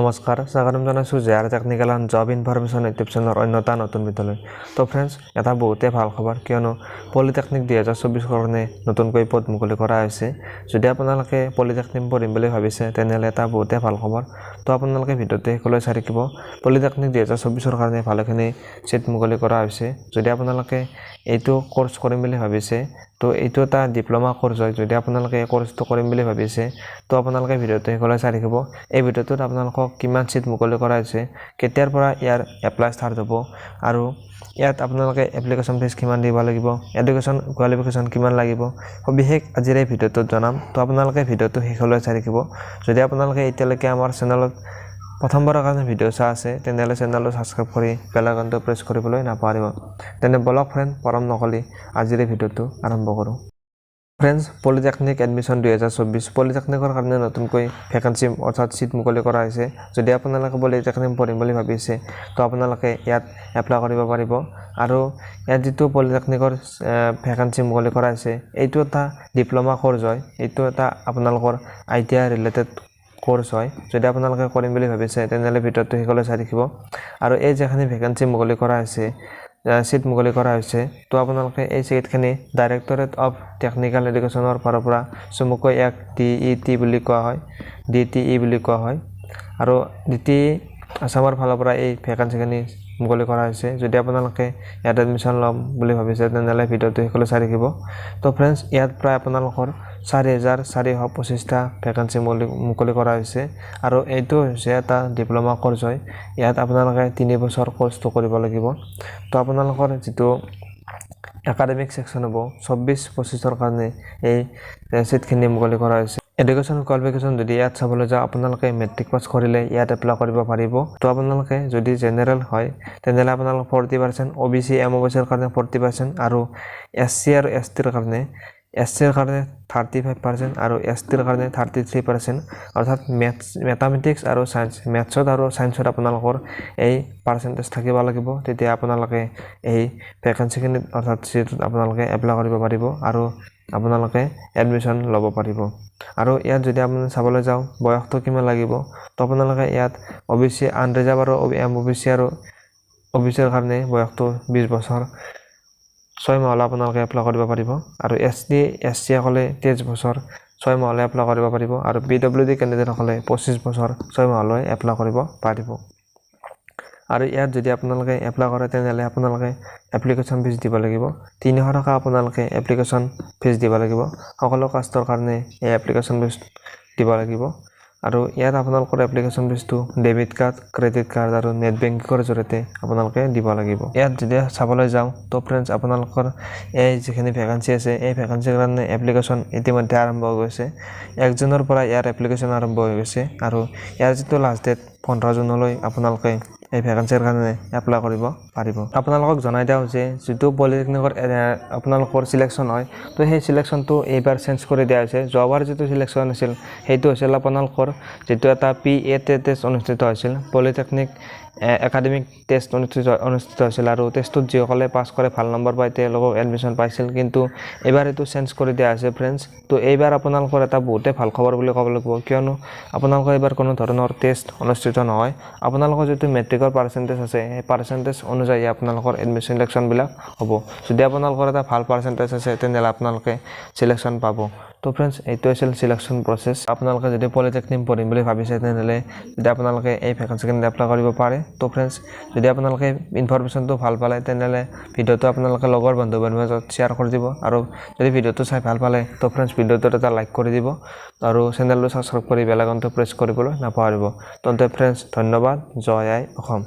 নমস্কাৰ স্বাগতম জনাইছো JR technical and job information YouTube চেনেলৰ অন্যতা নতুন ভিডিঅ'লৈ। তো ফ্ৰেণ্ডছ, এটা বহুতেই ভাল খবৰ, কিয়নো পলিটেকনিক 2024 কাৰণে নতুনকৈ পদ মুকলি কৰা হৈছে। যদি আপোনালোকে পলিটেকনিক পঢ়িম বুলি ভাবিছে তেনেহ'লে এটা বহুতেই ভাল খবৰ। তো আপোনালোকে ভিডিঅ'টো শেষলৈ চাই থাকিব। পলিটেকনিক 2024 কাৰণে ভালেখিনি চিট মুকলি কৰা হৈছে। যদি আপোনালোকে এইটো কোৰ্চ কৰিম বুলি ভাবিছে, তো এইটো এটা ডিপ্ল'মা কোৰ্চ হয়। যদি আপোনালোকে এই কোৰ্চটো কৰিম বুলি ভাবিছে, তো আপোনালোকে ভিডিঅ'টো শেষলৈ চাই থাকিব। এই ভিডিঅ'টোত আপোনালোকক কিমান চিট মুকলি কৰা হৈছে, কেতিয়াৰ পৰা ইয়াৰ এপ্লাই ষ্টাৰ্ট হ'ব, আৰু ইয়াত আপোনালোকে এপ্লিকেশ্যন ফিজ কিমান দিব লাগিব, এডুকেশ্যন কোৱালিফিকেশ্যন কিমান লাগিব, সবিশেষ আজিৰ এই ভিডিঅ'টোত জনাম। তো আপোনালোকে ভিডিঅ'টো শেষলৈ চাই থাকিব। যদি আপোনালোকে এতিয়ালৈকে আমাৰ চেনেলত প্ৰথমবাৰৰ কাৰণে ভিডিঅ' চাই আছে, তেনেহ'লে চেনেলটো ছাবস্ক্ৰাইব কৰি বেল আইকনটো প্ৰেছ কৰিবলৈ নাপাহৰিব। তেনে বলক ফ্ৰেণ্ড, পৰম নকলি আজিৰ এই ভিডিঅ'টো আৰম্ভ কৰোঁ। ফ্ৰেণ্ডছ, পলিটেকনিক এডমিশ্যন 2024 পলিটেকনিকৰ কাৰণে নতুনকৈ ভেকেঞ্চি অৰ্থাৎ চিট মুকলি কৰা হৈছে। যদি আপোনালোকে পলিটেকনিক পঢ়িম বুলি ভাবিছে, তো আপোনালোকে ইয়াত এপ্লাই কৰিব পাৰিব। আৰু ইয়াত যিটো পলিটেকনিকৰ ভেকেঞ্চি মুকলি কৰা হৈছে, এইটো এটা ডিপ্ল'মা কোৰ্চ হয়। এইটো এটা আপোনালোকৰ ITI ৰিলেটেড কোৰ্চ হয়। যদি আপোনালোকে কৰিম বুলি ভাবিছে তেনেহ'লে ভিডিঅ'টো শেষলৈ চাই থাকিব। আৰু এই যিখিনি ভেকেঞ্চি মুকলি কৰা হৈছে, চিট মুকলি কৰা হৈছে, তো আপোনালোকে এই চিটখিনি ডাইৰেক্টৰেট অফ টেকনিকেল এডুকেশ্যনৰ ফালৰ পৰা চমুকৈ ইয়াক DET বুলি কোৱা হয়, DTE বুলি কোৱা হয়। আৰু DTE আছামৰ ফালৰ পৰা এই ভেকেঞ্চিখিনি মুকলি কৰা হৈছে। যদি আপোনালোকে ইয়াত এডমিশ্যন ল'ম বুলি ভাবিছে তেনেহ'লে ভিডিঅ'টো শেষলৈ চাই থাকিব। তো ফ্ৰেণ্ডছ, ইয়াত প্ৰায় আপোনালোকৰ 4,425টা ভেকেঞ্চি মুকলি কৰা হৈছে। আৰু এইটো হৈছে এটা ডিপ্ল'মা কোৰ্চ হয়। ইয়াত আপোনালোকে 3 বছৰ কোৰ্চটো কৰিব লাগিব। তো আপোনালোকৰ যিটো একাডেমিক ছেকশ্যন হ'ব 24-25ৰ কাৰণে এই চিটখিনি মুকলি কৰা হৈছে। এডুকেশ্যন কোৱালিফিকেশ্যন যদি ইয়াত চাবলৈ যাওঁ, আপোনালোকে মেট্ৰিক পাছ কৰিলে ইয়াত এপ্লাই কৰিব পাৰিব। তো আপোনালোকে যদি জেনেৰেল হয় তেনেহ'লে আপোনালোকে 40%, OBC MOBCৰ কাৰণে 40%, আৰু SC আৰু STৰ কাৰণে SCৰ কাৰণে 35% আৰু STৰ কাৰণে 33%, অৰ্থাৎ মেথামেটিক্স আৰু ছায়েন্স, মেথছত আৰু ছায়েন্সত আপোনালোকৰ এই পাৰ্চেণ্টেজ থাকিব লাগিব। তেতিয়া আপোনালোকে এই ভেকেঞ্চিখিনিত অৰ্থাৎ চিটত আপোনালোকে এপ্লাই কৰিব পাৰিব আৰু আপোনালোকে এডমিশ্যন ল'ব পাৰিব। আৰু ইয়াত যদি আপুনি চাবলৈ যাওঁ বয়সটো কিমান লাগিব, তো আপোনালোকে ইয়াত OBC আনৰিজাৰ্ভ আৰু MOBC আৰু OBCৰ কাৰণে বয়সটো 20 বছৰ 6 মাহলৈ আপোনালোকে এপ্লাই কৰিব পাৰিব। আৰু SC সকলে 23 বছৰ 6 মাহলৈ এপ্লাই কৰিব পাৰিব। আৰু PWD কেণ্ডিডেটসকলে 25 বছৰ 6 মাহলৈ এপ্লাই কৰিব পাৰিব। আৰু ইয়াত যদি আপোনালোকে এপ্লাই কৰে তেনেহ'লে আপোনালোকে এপ্লিকেশ্যন ফিজ দিব লাগিব। 300 টকা আপোনালোকে এপ্লিকেশ্যন ফিজ দিব লাগিব। সকলো কাষ্টৰ কাৰণে এই এপ্লিকেশ্যন ফিজ দিব লাগিব। আৰু ইয়াত আপোনালোকৰ এপ্লিকেশ্যন ফিজটো ডেবিট কাৰ্ড, ক্ৰেডিট কাৰ্ড আৰু নেট বেংকিঙৰ জৰিয়তে আপোনালোকে দিব লাগিব। ইয়াত যদি চাবলৈ যাওঁ, তো ফ্ৰেণ্ডছ, আপোনালোকৰ এই যিখিনি ভেকেঞ্চি আছে, এই ভেকেঞ্চিৰ কাৰণে এপ্লিকেশ্যন ইতিমধ্যে আৰম্ভ হৈ গৈছে। 1 জুনৰ পৰা ইয়াৰ এপ্লিকেশ্যন আৰম্ভ হৈ গৈছে। আৰু ইয়াৰ যিটো লাষ্ট ডেট 15 জুনলৈ আপোনালোকে এই ভেকেঞ্চিৰ কাৰণে এপ্লাই কৰিব পাৰিব। আপোনালোকক জনাই দিওঁ যে যিটো পলিটেকনিকৰ আপোনালোকৰ চিলেকশ্যন হয়, তো সেই চিলেকশ্যনটো এইবাৰ চেঞ্জ কৰি দিয়া হৈছে। যোৱাবাৰ যিটো চিলেকশ্যন আছিল সেইটো হৈছিল আপোনালোকৰ যিটো এটা PAT টেষ্ট অনুষ্ঠিত হৈছিল, পলিটেকনিক একাডেমিক টেষ্ট অনুষ্ঠিত হৈছিল। আৰু টেষ্টটোত যিসকলে পাছ কৰে ভাল নম্বৰ পায় তেওঁলোকক এডমিশ্যন পাইছিল। কিন্তু এইবাৰ এইটো চেঞ্জ কৰি দিয়া হৈছে ফ্ৰেণ্ডছ। তো এইবাৰ আপোনালোকৰ এটা বহুতেই ভাল খবৰ বুলি ক'ব লাগিব, কিয়নো আপোনালোকৰ এইবাৰ কোনো ধৰণৰ টেষ্ট অনুষ্ঠিত নহয়। আপোনালোকৰ যিটো মেট্ৰিকৰ পাৰ্চেণ্টেজ আছে, সেই পাৰ্চেণ্টেজ অনুযায়ী আপোনালোকৰ এডমিশ্যন চিলেকশ্যনবিলাক হ'ব। যদি আপোনালোকৰ এটা ভাল পাৰ্চেণ্টেজ আছে তেনেহ'লে আপোনালোকে চিলেকশ্যন পাব। তো ফ্ৰেণ্ডছ, এইটো আছিল চিলেকশ্যন প্ৰচেছ। আপোনালোকে যদি পলিটেকনিক পঢ়িম বুলি ভাবিছে তেনেহ'লে যদি আপোনালোকে এই ভেকেঞ্চিখিনিত এপ্লাই কৰিব পাৰে। তো ফ্ৰেণ্ডছ, যদি আপোনালোকে ইনফৰমেশ্যনটো ভাল পালে তেনেহ'লে ভিডিঅ'টো আপোনালোকে লগৰ বন্ধু বান্ধৱীৰ মাজত শ্বেয়াৰ কৰি দিব। আৰু যদি ভিডিঅ'টো চাই ভাল পালে তো ফ্ৰেণ্ডছ, ভিডিঅ'টোত এটা লাইক কৰি দিব আৰু চেনেলটো ছাবস্ক্ৰাইব কৰি বেল আইকনটো প্ৰেছ কৰিবলৈ নাপাহৰিব। তেন্তে ফ্ৰেণ্ডছ, ধন্যবাদ। জয় আই অসম।